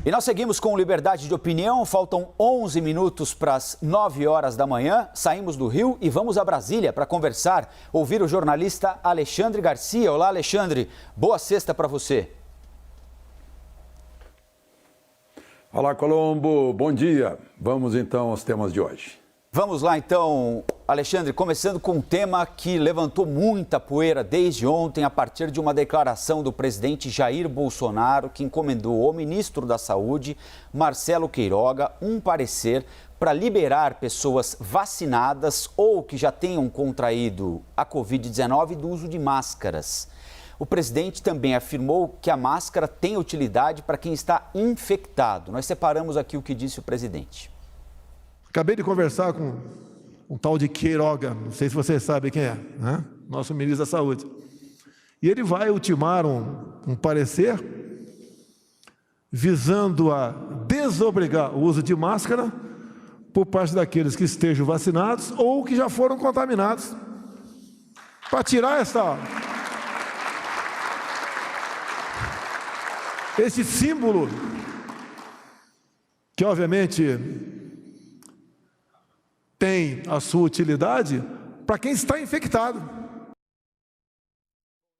E nós seguimos com liberdade de opinião, faltam 11 minutos para as 9 horas da manhã, saímos do Rio e vamos a Brasília para conversar, ouvir o jornalista Alexandre Garcia. Olá, Alexandre, boa sexta para você. Olá, Colombo, bom dia. Vamos então aos temas de hoje. Vamos lá então, Alexandre, começando com um tema que levantou muita poeira desde ontem, a partir de uma declaração do presidente Jair Bolsonaro, que encomendou ao ministro da Saúde, Marcelo Queiroga, um parecer para liberar pessoas vacinadas ou que já tenham contraído a Covid-19 do uso de máscaras. O presidente também afirmou que a máscara tem utilidade para quem está infectado. Nós separamos aqui o que disse o presidente. Acabei de conversar com um tal de Queiroga, não sei se vocês sabem quem é, né? Nosso ministro da Saúde. E ele vai ultimar um parecer visando a desobrigar o uso de máscara por parte daqueles que estejam vacinados ou que já foram contaminados. Para tirar esse símbolo, que obviamente tem a sua utilidade para quem está infectado.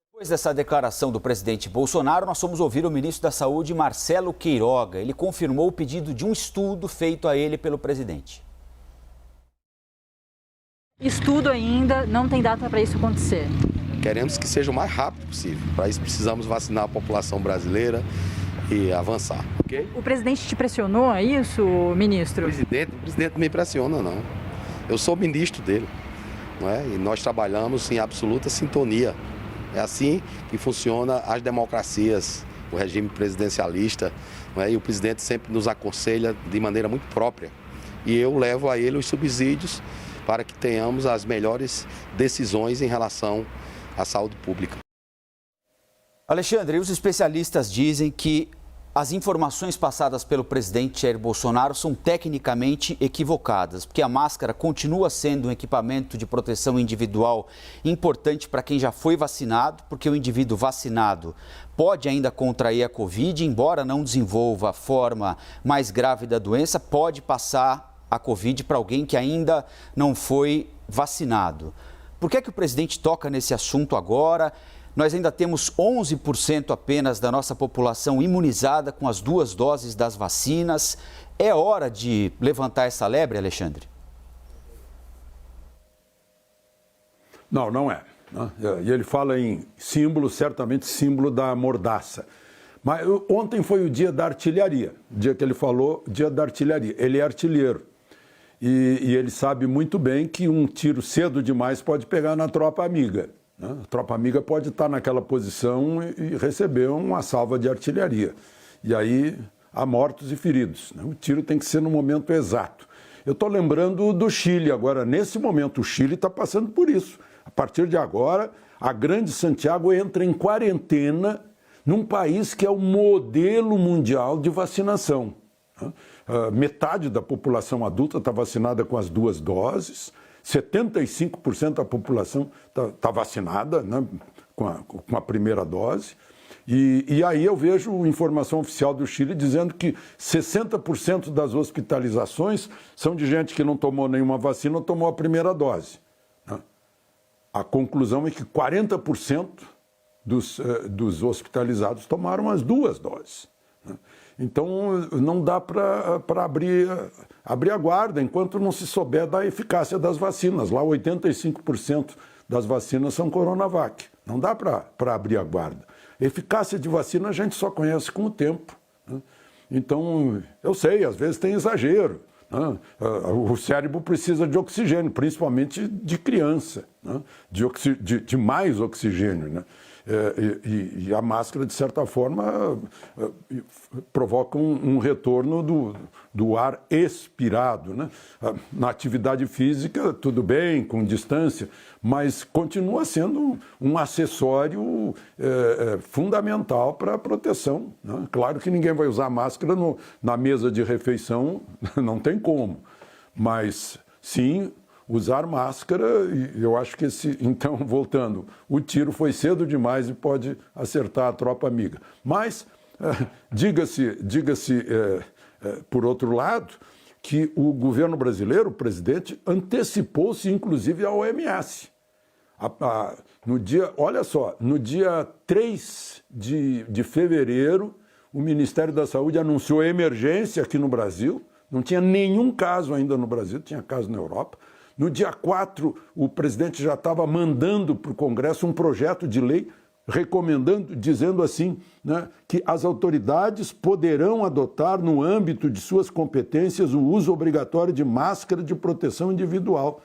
Depois dessa declaração do presidente Bolsonaro, nós fomos ouvir o ministro da Saúde, Marcelo Queiroga. Ele confirmou o pedido de um estudo feito a ele pelo presidente. Estudo ainda, não tem data para isso acontecer. Queremos que seja o mais rápido possível. Para isso precisamos vacinar a população brasileira e avançar, ok? O presidente te pressionou a isso, ministro? O presidente não me pressiona, não. Eu sou ministro dele, não é? E nós trabalhamos em absoluta sintonia. É assim que funciona as democracias, o regime presidencialista, não é? E o presidente sempre nos aconselha de maneira muito própria. E eu levo a ele os subsídios para que tenhamos as melhores decisões em relação à saúde pública. Alexandre, os especialistas dizem que as informações passadas pelo presidente Jair Bolsonaro são tecnicamente equivocadas, porque a máscara continua sendo um equipamento de proteção individual importante para quem já foi vacinado, porque o indivíduo vacinado pode ainda contrair a Covid, embora não desenvolva a forma mais grave da doença, pode passar a Covid para alguém que ainda não foi vacinado. Por que é que o presidente toca nesse assunto agora? Nós ainda temos 11% apenas da nossa população imunizada com as 2 doses das vacinas. É hora de levantar essa lebre, Alexandre? Não, não é. E ele fala em símbolo, certamente símbolo da mordaça. Mas ontem foi o dia da artilharia, o dia que ele falou, dia da artilharia. Ele é artilheiro. E ele sabe muito bem que um tiro cedo demais pode pegar na tropa amiga. A tropa amiga pode estar naquela posição e receber uma salva de artilharia. E aí há mortos e feridos. O tiro tem que ser no momento exato. Eu estou lembrando do Chile agora. Nesse momento, o Chile está passando por isso. A partir de agora, a Grande Santiago entra em quarentena num país que é o modelo mundial de vacinação. Metade da população adulta está vacinada com as 2 doses. 75% da população está vacinada, né, com a primeira dose. E aí eu vejo informação oficial do Chile dizendo que 60% das hospitalizações são de gente que não tomou nenhuma vacina ou tomou a primeira dose. Né? A conclusão é que 40% dos hospitalizados tomaram as 2 doses. Né? Então, não dá para abrir a guarda enquanto não se souber da eficácia das vacinas. Lá, 85% das vacinas são Coronavac. Não dá para abrir a guarda. Eficácia de vacina a gente só conhece com o tempo. Né? Então, eu sei, às vezes tem exagero. Né? O cérebro precisa de oxigênio, principalmente de criança, né? de mais oxigênio, né? E a máscara, de certa forma, provoca um retorno do ar expirado. Né? Na atividade física, tudo bem, com distância, mas continua sendo um acessório fundamental para a proteção. Né? Claro que ninguém vai usar máscara na mesa de refeição, não tem como, mas sim usar máscara. E eu acho que então, voltando, o tiro foi cedo demais e pode acertar a tropa amiga. Mas Diga-se, por outro lado, que o governo brasileiro, o presidente, antecipou-se inclusive à OMS. No dia 3 de fevereiro, o Ministério da Saúde anunciou emergência aqui no Brasil. Não tinha nenhum caso ainda no Brasil, tinha caso na Europa. No dia 4, o presidente já estava mandando para o Congresso um projeto de lei recomendando, dizendo assim, né, que as autoridades poderão adotar, no âmbito de suas competências, o uso obrigatório de máscara de proteção individual.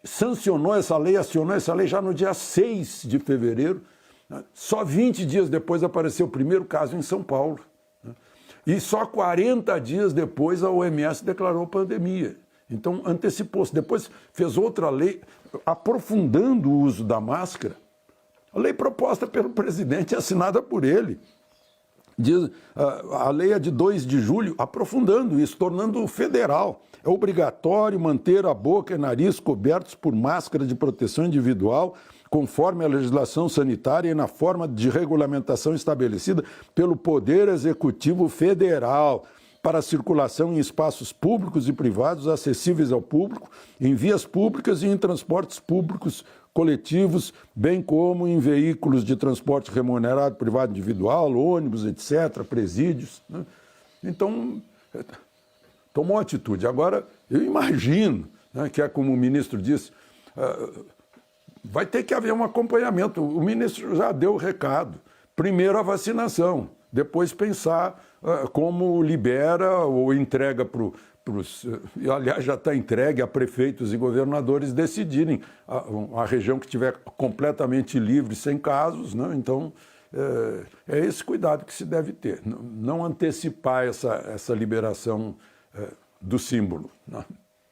Sancionou essa lei, acionou essa lei já no dia 6 de fevereiro. Né? Só 20 dias depois apareceu o primeiro caso em São Paulo. Né? E só 40 dias depois a OMS declarou pandemia. Então antecipou-se. Depois fez outra lei aprofundando o uso da máscara. A lei proposta pelo presidente e assinada por ele. A lei é de 2 de julho, aprofundando isso, tornando federal. É obrigatório manter a boca e nariz cobertos por máscara de proteção individual, conforme a legislação sanitária e na forma de regulamentação estabelecida pelo Poder Executivo Federal, para a circulação em espaços públicos e privados acessíveis ao público, em vias públicas e em transportes públicos coletivos, bem como em veículos de transporte remunerado privado individual, ônibus, etc., presídios. Né? Então, tomou atitude. Agora, eu imagino, né, que é como o ministro disse, vai ter que haver um acompanhamento. O ministro já deu o recado. Primeiro a vacinação, depois pensar como libera ou entrega para os... Aliás, já está entregue a prefeitos e governadores decidirem a região que estiver completamente livre, sem casos, né? Então, é esse cuidado que se deve ter. Não antecipar essa liberação do símbolo. Né?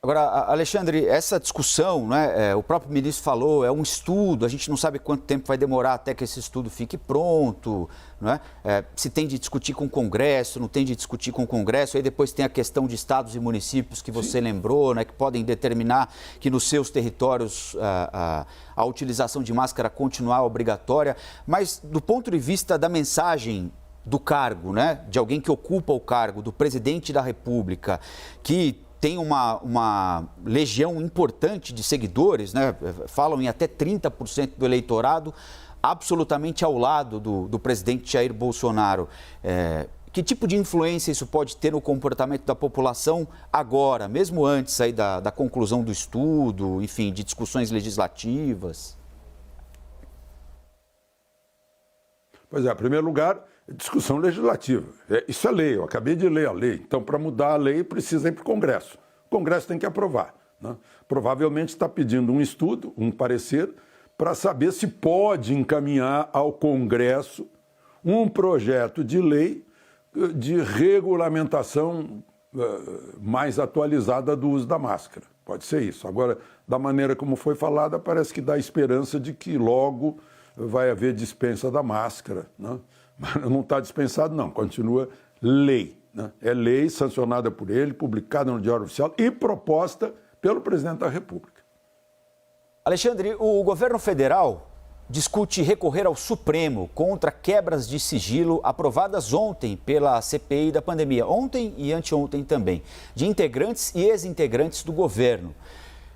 Agora, Alexandre, essa discussão, né, o próprio ministro falou, é um estudo, a gente não sabe quanto tempo vai demorar até que esse estudo fique pronto, não é? Se tem de discutir com o Congresso, não tem de discutir com o Congresso, aí depois tem a questão de estados e municípios que você lembrou, né, que podem determinar que nos seus territórios a utilização de máscara continuar obrigatória, mas do ponto de vista da mensagem do cargo, né, de alguém que ocupa o cargo, do presidente da República, que tem uma legião importante de seguidores, né? Falam em até 30% do eleitorado, absolutamente ao lado do presidente Jair Bolsonaro. Que tipo de influência isso pode ter no comportamento da população agora, mesmo antes aí da conclusão do estudo, enfim, de discussões legislativas? Pois é, em primeiro lugar, discussão legislativa. Isso é lei, eu acabei de ler a lei. Então, para mudar a lei, precisa ir para o Congresso. O Congresso tem que aprovar. Né? Provavelmente está pedindo um estudo, um parecer, para saber se pode encaminhar ao Congresso um projeto de lei de regulamentação mais atualizada do uso da máscara. Pode ser isso. Agora, da maneira como foi falada, parece que dá esperança de que logo vai haver dispensa da máscara, né? Não está dispensado, não, continua lei. Né? É lei sancionada por ele, publicada no Diário Oficial e proposta pelo presidente da República. Alexandre, o governo federal discute recorrer ao Supremo contra quebras de sigilo aprovadas ontem pela CPI da pandemia, ontem e anteontem também, de integrantes e ex-integrantes do governo.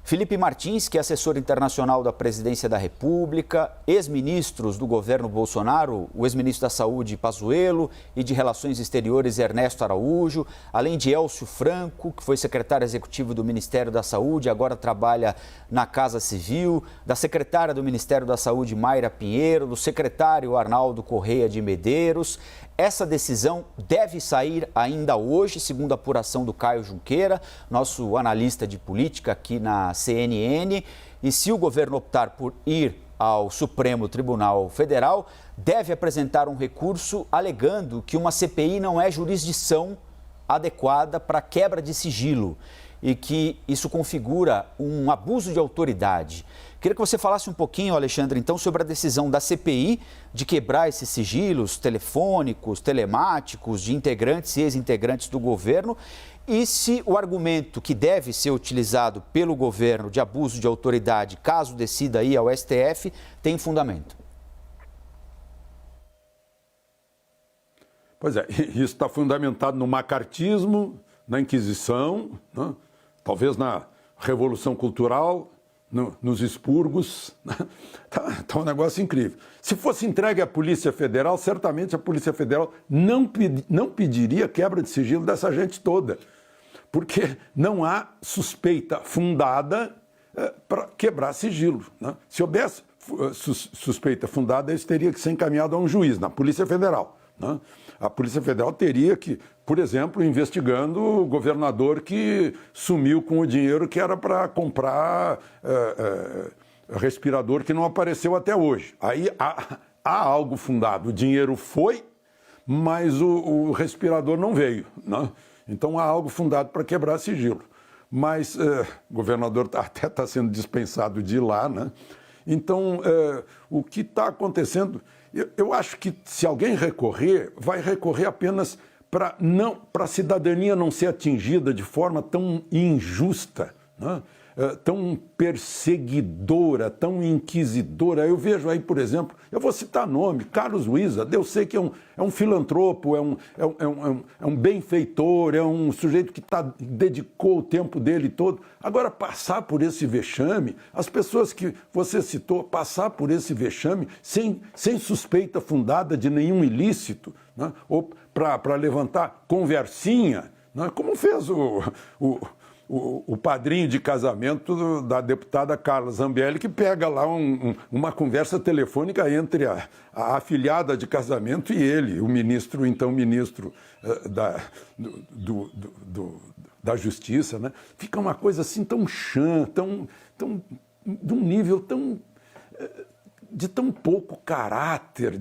Felipe Martins, que é assessor internacional da Presidência da República, ex-ministros do governo Bolsonaro, o ex-ministro da Saúde, Pazuello, e de Relações Exteriores, Ernesto Araújo, além de Elcio Franco, que foi secretário executivo do Ministério da Saúde, agora trabalha na Casa Civil, da secretária do Ministério da Saúde, Mayra Pinheiro, do secretário Arnaldo Correia de Medeiros. Essa decisão deve sair ainda hoje, segundo a apuração do Caio Junqueira, nosso analista de política aqui na CNN. E se o governo optar por ir ao Supremo Tribunal Federal, deve apresentar um recurso alegando que uma CPI não é jurisdição adequada para quebra de sigilo e que isso configura um abuso de autoridade. Queria que você falasse um pouquinho, Alexandre, então, sobre a decisão da CPI de quebrar esses sigilos telefônicos, telemáticos, de integrantes e ex-integrantes do governo, e se o argumento que deve ser utilizado pelo governo de abuso de autoridade, caso decida ir ao STF, tem fundamento. Pois é, isso está fundamentado no macartismo, na Inquisição, né? Talvez na Revolução Cultural, nos expurgos. Né? Tá um negócio incrível. Se fosse entregue à Polícia Federal, certamente a Polícia Federal não pediria quebra de sigilo dessa gente toda, porque não há suspeita fundada para quebrar sigilo. Né? Se houvesse suspeita fundada, isso teria que ser encaminhado a um juiz, na Polícia Federal. Né? A Polícia Federal teria que, por exemplo, investigando o governador que sumiu com o dinheiro que era para comprar respirador que não apareceu até hoje. Aí há algo fundado. O dinheiro foi, mas o respirador não veio. Né? Então há algo fundado para quebrar sigilo. Mas o governador até está sendo dispensado de ir lá. Né? Então, o que está acontecendo... Eu acho que se alguém recorrer, vai recorrer apenas para a cidadania não ser atingida de forma tão injusta, né? Tão perseguidora, tão inquisidora. Eu vejo aí, por exemplo, eu vou citar nome, Carlos Wizard, eu sei que é um filantropo, é um benfeitor, é um sujeito que dedicou o tempo dele todo. Agora, passar por esse vexame, as pessoas que você citou, passar por esse vexame sem suspeita fundada de nenhum ilícito, né? Ou para levantar conversinha, né? Como fez o padrinho de casamento da deputada Carla Zambelli, que pega lá uma conversa telefônica entre a afilhada de casamento e ele, o ministro, então ministro da Justiça, né? Fica uma coisa assim tão chã, de um nível de tão pouco caráter,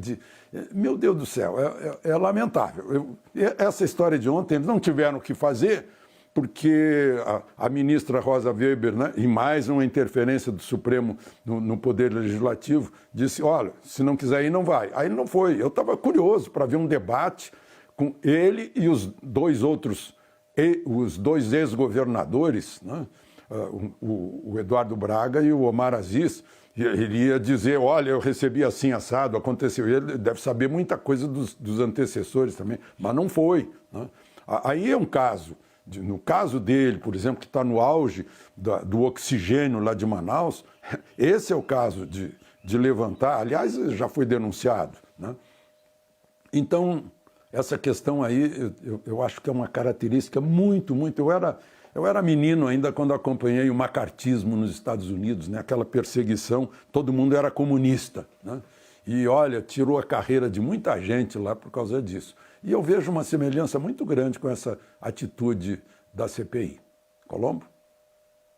meu Deus do céu, é lamentável. Essa história de ontem, eles não tiveram o que fazer, porque a ministra Rosa Weber, né, em mais uma interferência do Supremo no Poder Legislativo, disse, olha, se não quiser ir, não vai. Aí não foi. Eu estava curioso para ver um debate com ele e os dois ex-governadores, né, o Eduardo Braga e o Omar Aziz. Ele ia dizer, olha, eu recebi assim, assado, aconteceu. Ele deve saber muita coisa dos antecessores também, mas não foi. Né? Aí é um caso... No caso dele, por exemplo, que está no auge do oxigênio lá de Manaus, esse é o caso de levantar, aliás, já foi denunciado. Né? Então, essa questão aí, eu acho que é uma característica muito... Eu era menino ainda quando acompanhei o macartismo nos Estados Unidos, né? Aquela perseguição, todo mundo era comunista. Né? E, olha, tirou a carreira de muita gente lá por causa disso. E eu vejo uma semelhança muito grande com essa atitude da CPI. Colombo?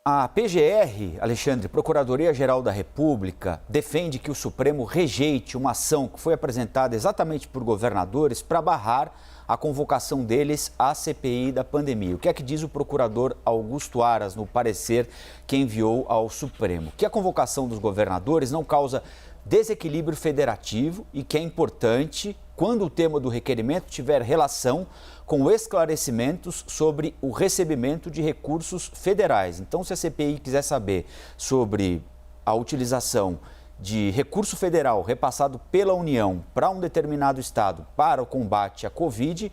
A PGR, Alexandre, Procuradoria-Geral da República, defende que o Supremo rejeite uma ação que foi apresentada exatamente por governadores para barrar a convocação deles à CPI da pandemia. O que é que diz o procurador Augusto Aras no parecer que enviou ao Supremo? Que a convocação dos governadores não causa desequilíbrio federativo e que é importante quando o tema do requerimento tiver relação com esclarecimentos sobre o recebimento de recursos federais. Então, se a CPI quiser saber sobre a utilização de recurso federal repassado pela União para um determinado estado para o combate à Covid,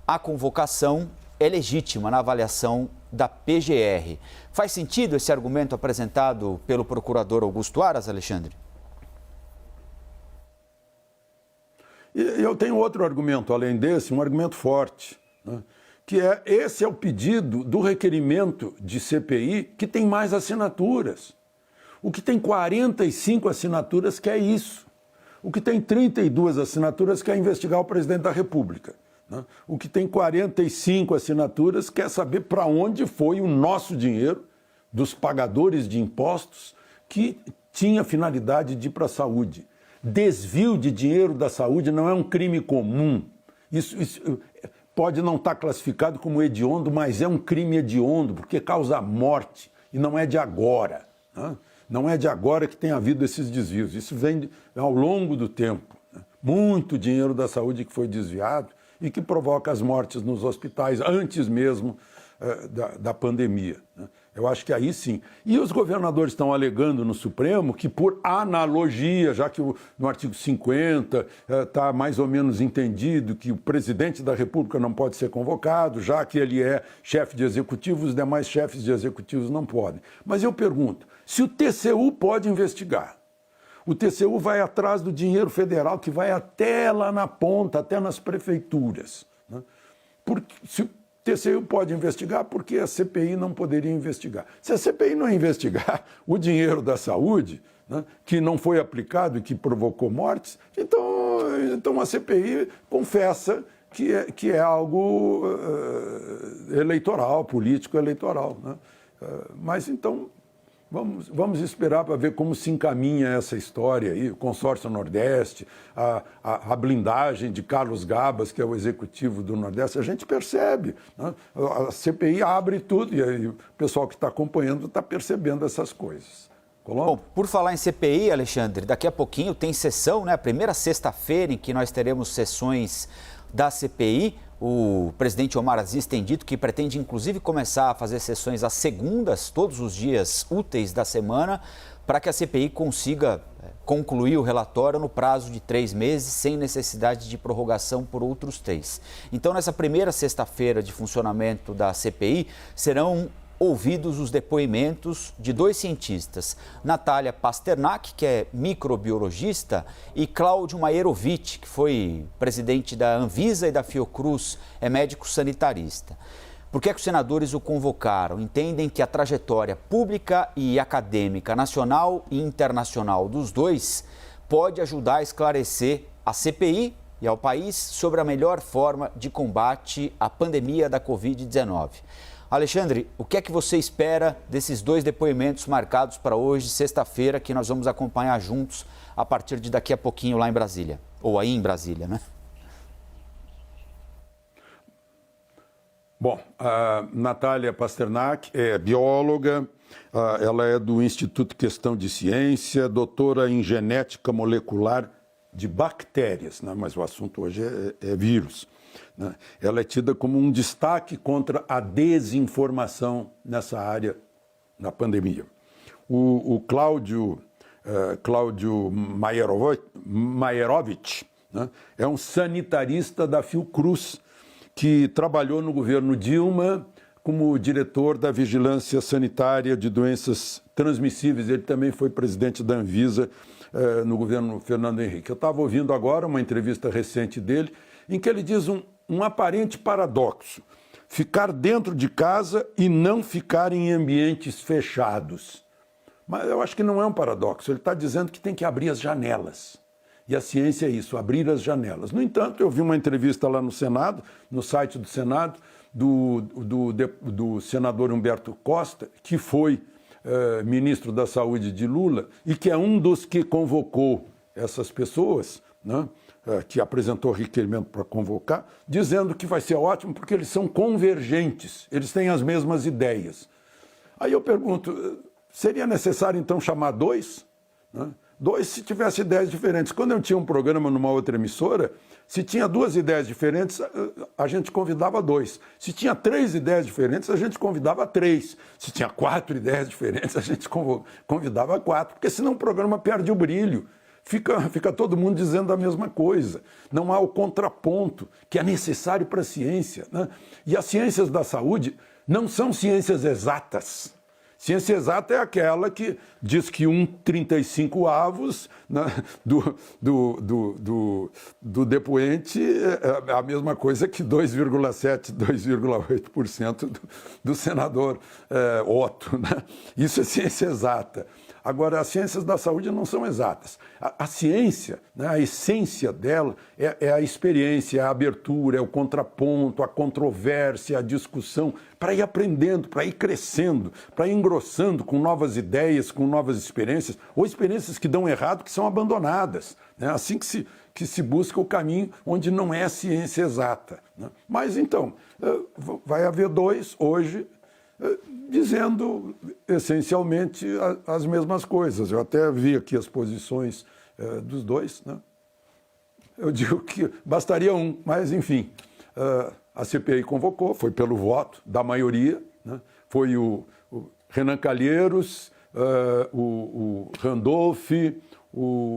a convocação é legítima na avaliação da PGR. Faz sentido esse argumento apresentado pelo procurador Augusto Aras, Alexandre? E eu tenho outro argumento, além desse, um argumento forte, né? Que esse é o pedido do requerimento de CPI que tem mais assinaturas. O que tem 45 assinaturas quer isso. O que tem 32 assinaturas quer investigar o presidente da República. Né? O que tem 45 assinaturas quer saber para onde foi o nosso dinheiro dos pagadores de impostos que tinha finalidade de ir para a saúde. Desvio de dinheiro da saúde não é um crime comum. Isso pode não estar classificado como hediondo, mas é um crime hediondo, porque causa morte, e não é de agora. Né? Não é de agora que tem havido esses desvios. Isso vem ao longo do tempo. Né? Muito dinheiro da saúde que foi desviado e que provoca as mortes nos hospitais antes mesmo da pandemia. Né? Eu acho que aí sim. E os governadores estão alegando no Supremo que, por analogia, já que no artigo 50 está mais ou menos entendido que o presidente da República não pode ser convocado, já que ele é chefe de executivo, os demais chefes de executivos não podem. Mas eu pergunto, se o TCU pode investigar, o TCU vai atrás do dinheiro federal que vai até lá na ponta, até nas prefeituras, né? Porque se o TCU pode investigar, porque a CPI não poderia investigar. Se a CPI não investigar o dinheiro da saúde, né, que não foi aplicado e que provocou mortes, então a CPI confessa que é algo eleitoral, político eleitoral, né? Mas então vamos esperar para ver como se encaminha essa história aí, o Consórcio Nordeste, a blindagem de Carlos Gabas, que é o executivo do Nordeste. A gente percebe, né? A CPI abre tudo e aí o pessoal que está acompanhando está percebendo essas coisas. Bom, por falar em CPI, Alexandre, daqui a pouquinho tem sessão, né? A primeira sexta-feira em que nós teremos sessões da CPI. O presidente Omar Aziz tem dito que pretende, inclusive, começar a fazer sessões às segundas, todos os dias úteis da semana, para que a CPI consiga concluir o relatório no prazo de 3 meses, sem necessidade de prorrogação por outros 3. Então, nessa primeira sexta-feira de funcionamento da CPI, serão ouvidos os depoimentos de 2 cientistas, Natália Pasternak, que é microbiologista, e Cláudio Maierovitch, que foi presidente da Anvisa e da Fiocruz, é médico sanitarista. Por que é que os senadores o convocaram? Entendem que a trajetória pública e acadêmica nacional e internacional dos dois pode ajudar a esclarecer a CPI e ao país sobre a melhor forma de combate à pandemia da Covid-19. Alexandre, o que é que você espera desses 2 depoimentos marcados para hoje, sexta-feira, que nós vamos acompanhar juntos a partir de daqui a pouquinho lá em Brasília? Ou aí em Brasília, né? Bom, a Natália Pasternak é bióloga, ela é do Instituto Questão de Ciência, doutora em genética molecular de bactérias, né? Mas o assunto hoje é vírus. Ela é tida como um destaque contra a desinformação nessa área na pandemia. O Cláudio Maierovitch, né, é um sanitarista da Fiocruz, que trabalhou no governo Dilma como diretor da Vigilância Sanitária de Doenças Transmissíveis. Ele também foi presidente da Anvisa no governo Fernando Henrique. Eu estava ouvindo agora uma entrevista recente dele, em que ele diz um aparente paradoxo: ficar dentro de casa e não ficar em ambientes fechados. Mas eu acho que não é um paradoxo, ele está dizendo que tem que abrir as janelas. E a ciência é isso, abrir as janelas. No entanto, eu vi uma entrevista lá no Senado, no site do Senado, do senador Humberto Costa, que foi ministro da Saúde de Lula e que é um dos que convocou essas pessoas, né? Que apresentou requerimento para convocar, dizendo que vai ser ótimo porque eles são convergentes, eles têm as mesmas ideias. Aí eu pergunto, seria necessário então chamar 2? Né? 2 se tivesse ideias diferentes. Quando eu tinha um programa numa outra emissora, se tinha 2 ideias diferentes, a gente convidava 2. Se tinha 3 ideias diferentes, a gente convidava 3. Se tinha 4 ideias diferentes, a gente convidava 4, porque senão o programa perde o brilho. Fica todo mundo dizendo a mesma coisa. Não há o contraponto que é necessário para a ciência, né? E as ciências da saúde não são ciências exatas. Ciência exata é aquela que diz que 1,35 avos, né, do depoente é a mesma coisa que 2,7, 2,8% do senador Otto, né? Isso é ciência exata. Agora, as ciências da saúde não são exatas. A ciência, né, a essência dela é a experiência, a abertura, é o contraponto, a controvérsia, a discussão, para ir aprendendo, para ir crescendo, para ir engrossando com novas ideias, com novas experiências, ou experiências que dão errado, que são abandonadas. Né? Assim que se busca o caminho onde não é ciência exata. Né? Mas, então, vai haver 2 hoje, dizendo essencialmente as mesmas coisas. Eu até vi aqui as posições dos 2, né? Eu digo que bastaria 1, mas enfim, a CPI convocou, foi pelo voto da maioria, né? Foi Renan Calheiros, o Randolph, o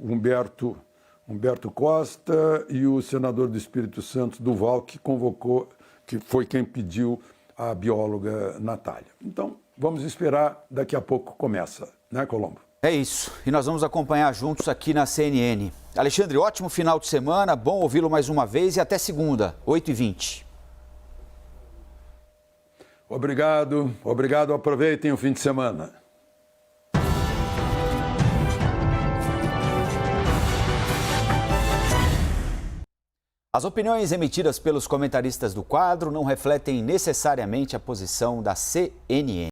Humberto Costa e o senador do Espírito Santo, Duval, que foi quem pediu a bióloga Natália. Então, vamos esperar, daqui a pouco começa, né, Colombo? É isso, e nós vamos acompanhar juntos aqui na CNN. Alexandre, ótimo final de semana, bom ouvi-lo mais uma vez e até segunda, 8h20. Obrigado, aproveitem o fim de semana. As opiniões emitidas pelos comentaristas do quadro não refletem necessariamente a posição da CNN.